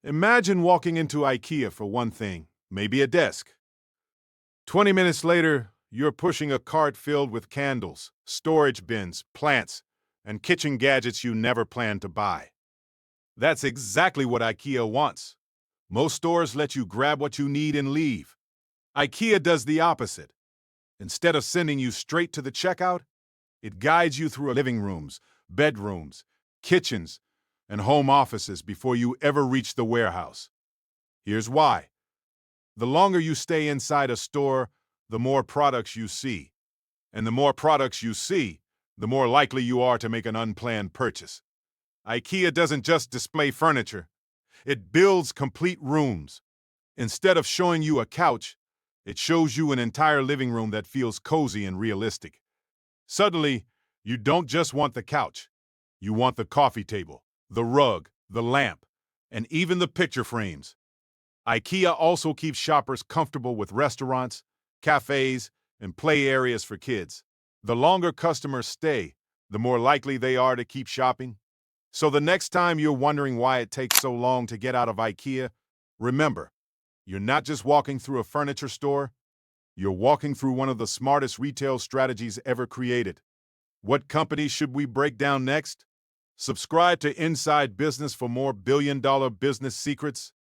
Imagine walking into IKEA for one thing, maybe a desk. 20 minutes later, you're pushing a cart filled with candles, storage bins, plants, and kitchen gadgets you never planned to buy. That's exactly what IKEA wants. Most stores let you grab what you need and leave. IKEA does the opposite. Instead of sending you straight to the checkout, it guides you through living rooms, bedrooms, kitchens, and home offices before you ever reach the warehouse. Here's why. The longer you stay inside a store, the more products you see. And the more products you see, the more likely you are to make an unplanned purchase. IKEA doesn't just display furniture. It builds complete rooms. Instead of showing you a couch, it shows you an entire living room that feels cozy and realistic. Suddenly, you don't just want the couch. You want the coffee table, the rug, the lamp, and even the picture frames. IKEA also keeps shoppers comfortable with restaurants, cafes, and play areas for kids. The longer customers stay, the more likely they are to keep shopping. So the next time you're wondering why it takes so long to get out of IKEA, remember, you're not just walking through a furniture store, you're walking through one of the smartest retail strategies ever created. What company should we break down next? Subscribe to Inside Business for more billion-dollar business secrets.